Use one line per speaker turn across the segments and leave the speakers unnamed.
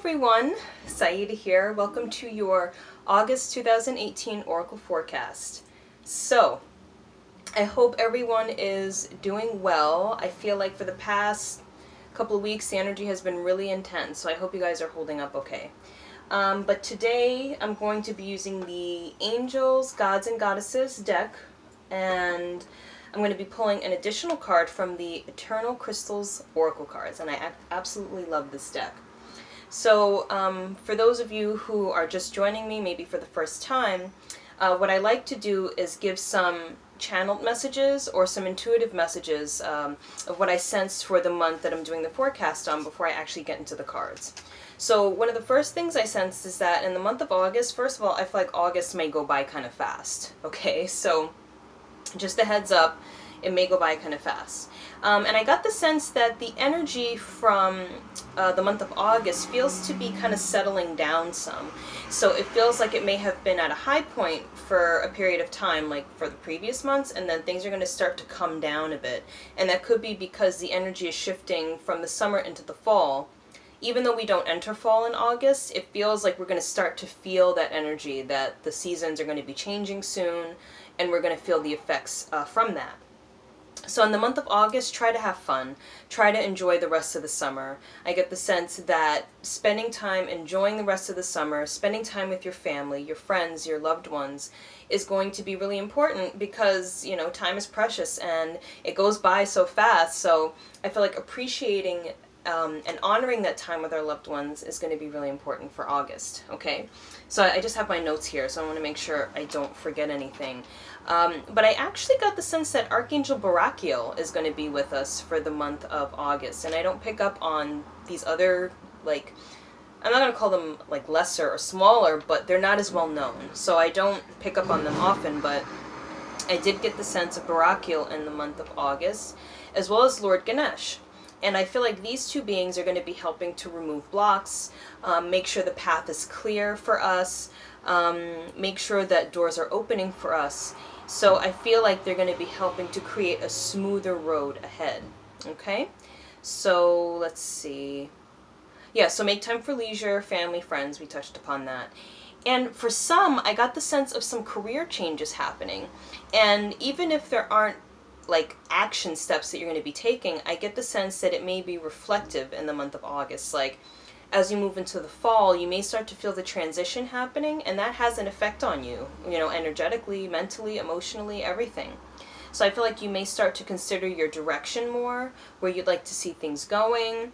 everyone, Saida here. Welcome to your August 2018 Oracle Forecast. So, I hope everyone is doing well. I feel like for the past couple of weeks the energy has been really intense, so I hope you guys are holding up okay. But today I'm going to be using the Angels, Gods, and Goddesses deck, and I'm going to be pulling an additional card from the Eternal Crystals Oracle cards, and I absolutely love this deck. So for those of you who are just joining me, maybe for the first time, what I like to do is give some channeled messages or some intuitive messages of what I sense for the month that I'm doing the forecast on before I actually get into the cards. So one of the first things I sensed is that in the month of August, first of all, I feel like August may go by kind of fast. Okay, so just a heads up, it may go by kind of fast. And I got the sense that the energy from the month of August feels to be kind of settling down some. So it feels like it may have been at a high point for a period of time, like for the previous months, and then things are going to start to come down a bit. And that could be because the energy is shifting from the summer into the fall. Even though we don't enter fall in August, it feels like we're going to start to feel that energy, that the seasons are going to be changing soon, and we're going to feel the effects from that. So in the month of August, try to have fun. Try to enjoy the rest of the summer. I get the sense that spending time enjoying the rest of the summer, spending time with your family, your friends, your loved ones, is going to be really important because, you know, time is precious and it goes by so fast. So I feel like appreciating and honoring that time with our loved ones is going to be really important for August, okay? So I just have my notes here, so I want to make sure I don't forget anything. But I actually got the sense that Archangel Barakiel is going to be with us for the month of August, and I don't pick up on these other, like, I'm not going to call them, like, lesser or smaller, but they're not as well known, so I don't pick up on them often, but I did get the sense of Barakiel in the month of August, as well as Lord Ganesh. And I feel like these two beings are going to be helping to remove blocks, make sure the path is clear for us, make sure that doors are opening for us. So I feel like they're going to be helping to create a smoother road ahead. Okay? So let's see. Yeah, so make time for leisure, family, friends. We touched upon that. And for some, I got the sense of some career changes happening. And even if there aren't like action steps that you're going to be taking, I get the sense that it may be reflective in the month of August. Like as you move into the fall, you may start to feel the transition happening, and that has an effect on you, you know, energetically, mentally, emotionally, everything. So I feel like you may start to consider your direction more, where you'd like to see things going.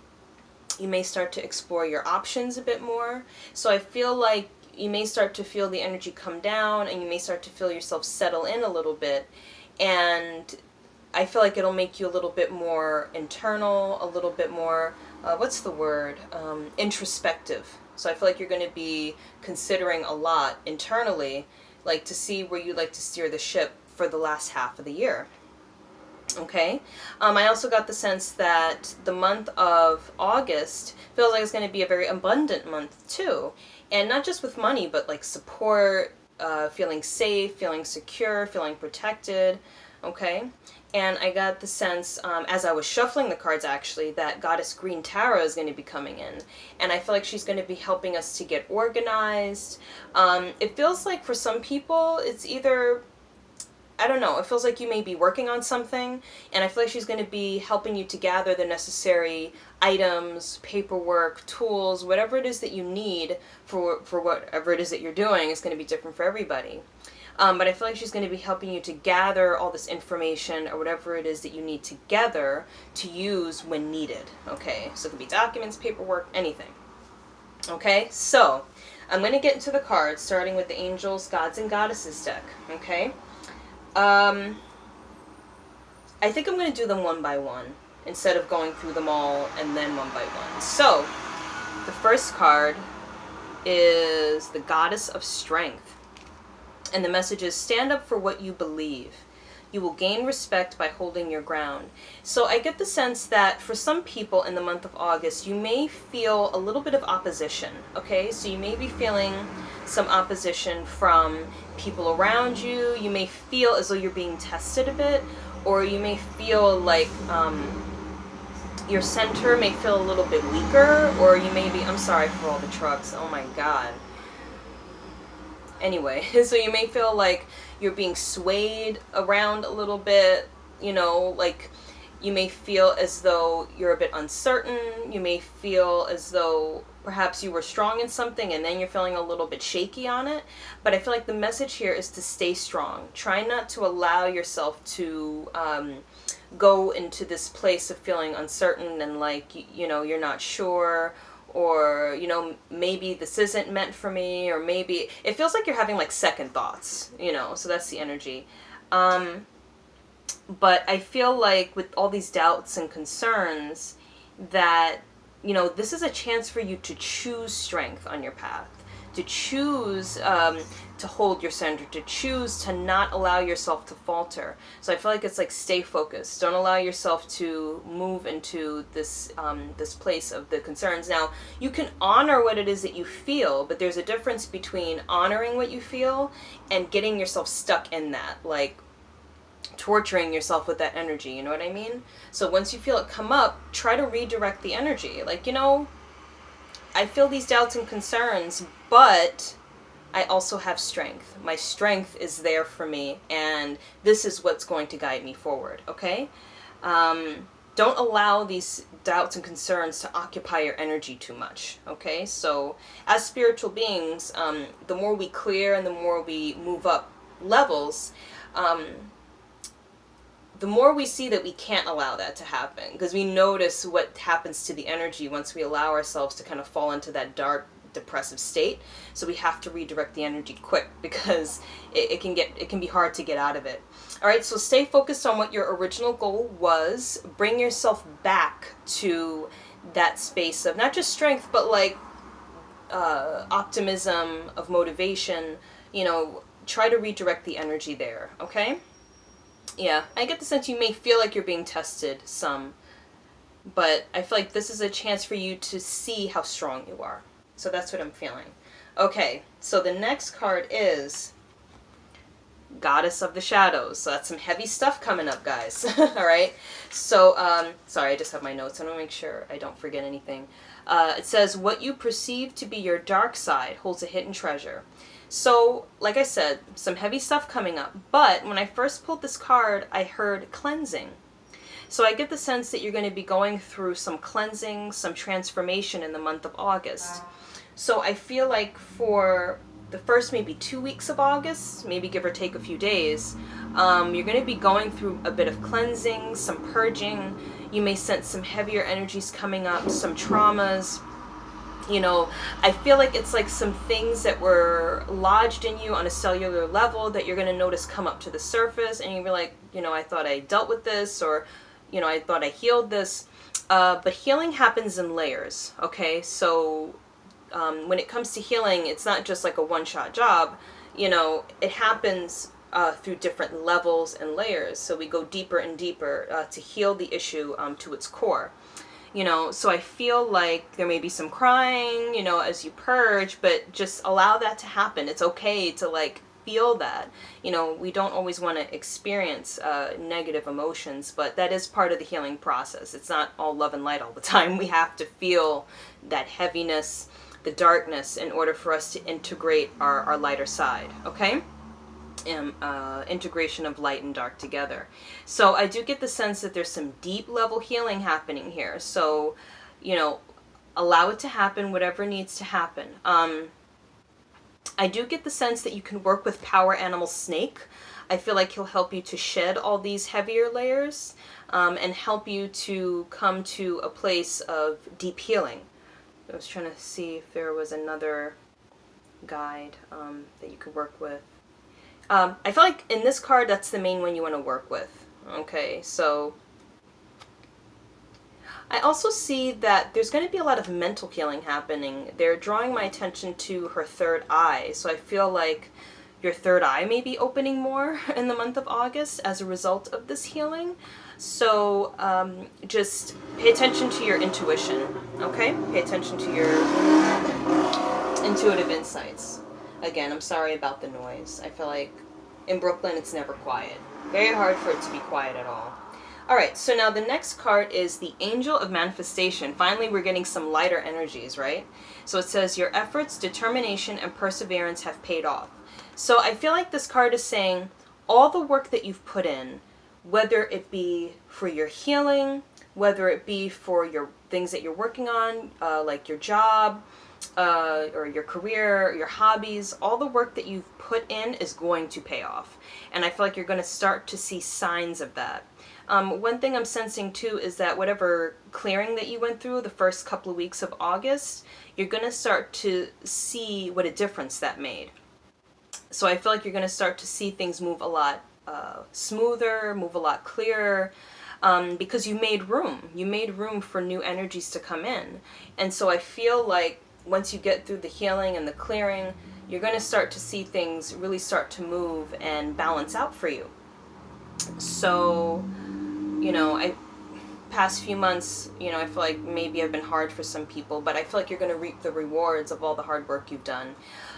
You may start to explore your options a bit more. So I feel like you may start to feel the energy come down, and you may start to feel yourself settle in a little bit. And I feel like it'll make you a little bit more internal, a little bit more, what's the word, introspective. So I feel like you're going to be considering a lot internally, like to see where you'd like to steer the ship for the last half of the year. Okay? I also got the sense that the month of August feels like it's going to be a very abundant month too. And not just with money, but like support, feeling safe, feeling secure, feeling protected. Okay? And I got the sense, as I was shuffling the cards actually, that Goddess Green Tarot is going to be coming in. And I feel like she's going to be helping us to get organized. It feels like for some people, it's either, I don't know, it feels like you may be working on something. And I feel like she's going to be helping you to gather the necessary items, paperwork, tools, whatever it is that you need for whatever it is that you're doing. It's going to be different for everybody. But I feel like she's going to be helping you to gather all this information or whatever it is that you need to gather to use when needed. Okay, so it could be documents, paperwork, anything. Okay, so I'm going to get into the cards, starting with the Angels, Gods, and Goddesses deck. Okay, I think I'm going to do them one by one instead of going through them all and then one by one. So the first card is the Goddess of Strength. And the message is, stand up for what you believe. You will gain respect by holding your ground. So I get the sense that for some people in the month of August, you may feel a little bit of opposition, okay? So you may be feeling some opposition from people around you. You may feel as though you're being tested a bit, or you may feel like your center may feel a little bit weaker, or you may be, I'm sorry for all the trucks, oh my god. Anyway, so you may feel like you're being swayed around a little bit, you know, like you may feel as though you're a bit uncertain. You may feel as though perhaps you were strong in something and then you're feeling a little bit shaky on it. But I feel like the message here is to stay strong. Try not to allow yourself to go into this place of feeling uncertain and like, you know, you're not sure, or, you know, maybe this isn't meant for me, or maybe it feels like you're having like second thoughts, you know, so that's the energy. But I feel like with all these doubts and concerns that, you know, this is a chance for you to choose strength on your path, to choose to hold your center, to choose to not allow yourself to falter. So I feel like it's like stay focused. Don't allow yourself to move into this this place of the concerns. Now, you can honor what it is that you feel, but there's a difference between honoring what you feel and getting yourself stuck in that, like torturing yourself with that energy, you know what I mean? So once you feel it come up, try to redirect the energy. Like, you know, I feel these doubts and concerns, but I also have strength. My strength is there for me, and this is what's going to guide me forward, okay? Don't allow these doubts and concerns to occupy your energy too much, okay? So as spiritual beings, the more we clear and the more we move up levels, the more we see that we can't allow that to happen, because we notice what happens to the energy once we allow ourselves to kind of fall into that dark, depressive state. So we have to redirect the energy quick, because it can be hard to get out of it. All right, so stay focused on what your original goal was. Bring yourself back to that space of not just strength, but like optimism, of motivation. You know, try to redirect the energy there, okay? Yeah, I get the sense you may feel like you're being tested some, but I feel like this is a chance for you to see how strong you are. So that's what I'm feeling. Okay, so the next card is Goddess of the Shadows. So that's some heavy stuff coming up, guys. All right, so sorry, I just have my notes. I want to make sure I don't forget anything. It says, what you perceive to be your dark side holds a hidden treasure. So, like I said, some heavy stuff coming up. But when I first pulled this card, I heard cleansing. So I get the sense that you're going to be going through some cleansing, some transformation in the month of August. So I feel like for the first maybe 2 weeks of August, maybe give or take a few days, you're going to be going through a bit of cleansing, some purging. You may sense some heavier energies coming up, some traumas. You know, I feel like it's like some things that were lodged in you on a cellular level that you're going to notice come up to the surface, and you'll be like, you know, I thought I dealt with this, or, you know, I thought I healed this. But healing happens in layers, okay? So when it comes to healing, it's not just like a one-shot job. You know, it happens through different levels and layers. So we go deeper and deeper to heal the issue to its core. You know, so I feel like there may be some crying, you know, as you purge, but just allow that to happen. It's okay to like feel that. You know, we don't always want to experience negative emotions, but that is part of the healing process. It's not all love and light all the time. We have to feel that heaviness, the darkness, in order for us to integrate our lighter side, okay? Integration of light and dark together. So I do get the sense that there's some deep level healing happening here. So, you know, allow it to happen, whatever needs to happen. I do get the sense that you can work with power animal Snake. I feel like he'll help you to shed all these heavier layers and help you to come to a place of deep healing. I was trying to see if there was another guide that you could work with. I feel like in this card, that's the main one you want to work with. Okay, so I also see that there's going to be a lot of mental healing happening. They're drawing my attention to her third eye. So I feel like your third eye may be opening more in the month of August as a result of this healing. So just pay attention to your intuition, okay? Pay attention to your intuitive insights. Again, I'm sorry about the noise. I feel like in Brooklyn it's never quiet. Very hard for it to be quiet at all. All right, so now the next card is the Angel of Manifestation. Finally, we're getting some lighter energies, right? So it says, your efforts, determination, and perseverance have paid off. So I feel like this card is saying all the work that you've put in, whether it be for your healing, whether it be for your things that you're working on, like your job, or your career, your hobbies, all the work that you've put in is going to pay off. And I feel like you're going to start to see signs of that. One thing I'm sensing too is that whatever clearing that you went through the first couple of weeks of August, you're going to start to see what a difference that made. So I feel like you're going to start to see things move a lot smoother, move a lot clearer, because you made room. You made room for new energies to come in. And so I feel like once you get through the healing and the clearing, you're going to start to see things really start to move and balance out for you. So, you know, past few months, you know, I feel like maybe have been hard for some people, but I feel like you're going to reap the rewards of all the hard work you've done.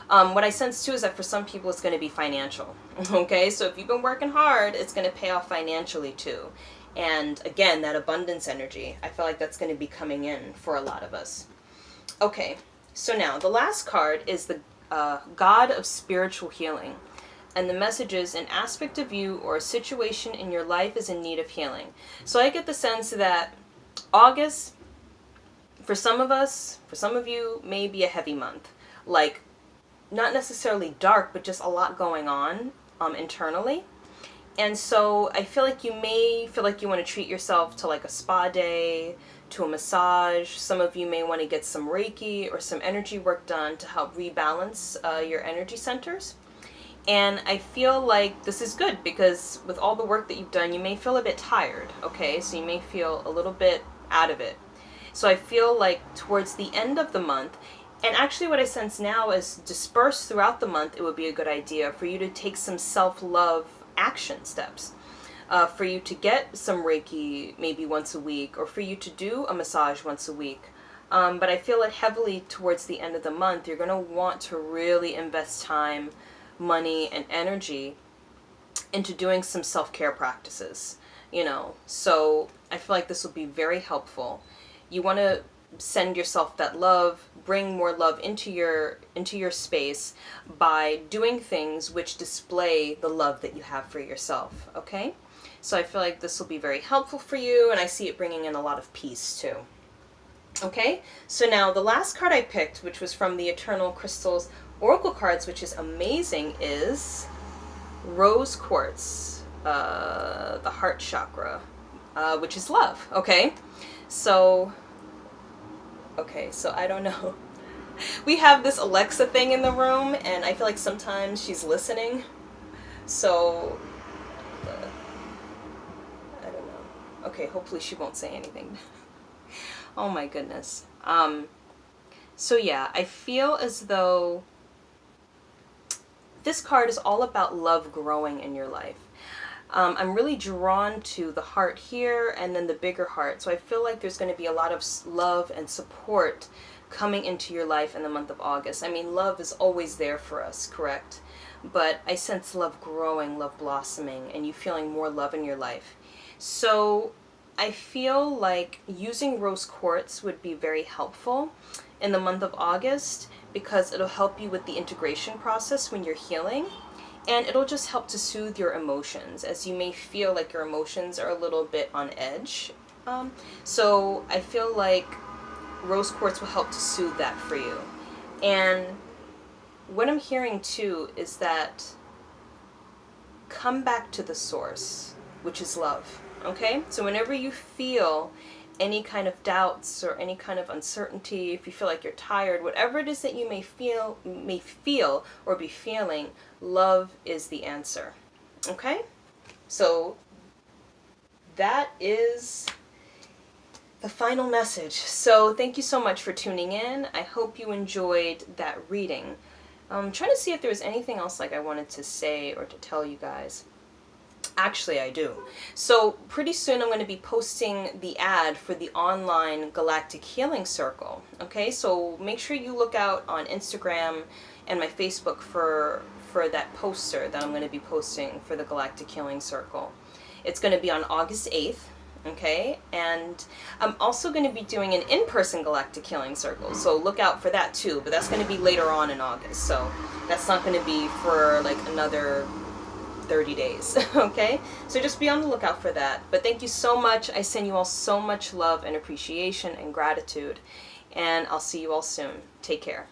What I sense too is that for some people it's going to be financial. Okay, so if you've been working hard, it's going to pay off financially too. And again, that abundance energy, I feel like that's going to be coming in for a lot of us. Okay, so now the last card is the God of Spiritual Healing. And the message is, an aspect of you or a situation in your life is in need of healing. So I get the sense that August, for some of us, for some of you, may be a heavy month. Like, not necessarily dark, but just a lot going on internally. And so I feel like you may feel like you want to treat yourself to like a spa day, to a massage. Some of you may want to get some Reiki or some energy work done to help rebalance your energy centers. And I feel like this is good because with all the work that you've done, you may feel a bit tired, okay? So you may feel a little bit out of it. So I feel like towards the end of the month, and actually what I sense now is dispersed throughout the month, it would be a good idea for you to take some self-love action steps. For you to get some Reiki maybe once a week, or for you to do a massage once a week. But I feel like heavily towards the end of the month, you're going to want to really invest time, money, and energy into doing some self-care practices, you know. So I feel like this will be very helpful. You want to send yourself that love, bring more love into your space by doing things which display the love that you have for yourself, okay? So I feel like this will be very helpful for you, and I see it bringing in a lot of peace too. Okay, so now the last card I picked, which was from the Eternal Crystals Oracle cards, which is amazing, is Rose Quartz, the heart chakra, which is love, okay? So I don't know. We have this Alexa thing in the room, and I feel like sometimes she's listening. So, I don't know. Okay, hopefully she won't say anything. Oh my goodness. So yeah, I feel as though this card is all about love growing in your life. I'm really drawn to the heart here and then the bigger heart. So I feel like there's going to be a lot of love and support coming into your life in the month of August. I mean, love is always there for us, correct? But I sense love growing, love blossoming, and you feeling more love in your life. So I feel like using rose quartz would be very helpful in the month of August because it'll help you with the integration process when you're healing. And it'll just help to soothe your emotions, as you may feel like your emotions are a little bit on edge. So I feel like rose quartz will help to soothe that for you. And what I'm hearing too is that come back to the source, which is love. Okay? So whenever you feel any kind of doubts or any kind of uncertainty, if you feel like you're tired, whatever it is that you may feel or be feeling, love is the answer. Okay? So that is the final message. So thank you so much for tuning in. I hope you enjoyed that reading. I'm trying to see if there was anything else like I wanted to say or to tell you guys. Actually, I do. So pretty soon I'm going to be posting the ad for the online Galactic Healing Circle. Okay, so make sure you look out on Instagram and my Facebook for that poster that I'm going to be posting for the Galactic Healing Circle. It's going to be on August 8th. Okay, and I'm also going to be doing an in-person galactic healing circle, so look out for that too, but that's going to be later on in August, so that's not going to be for like another 30 days, okay? So just be on the lookout for that. But thank you so much. I send you all so much love and appreciation and gratitude, and I'll see you all soon. Take care.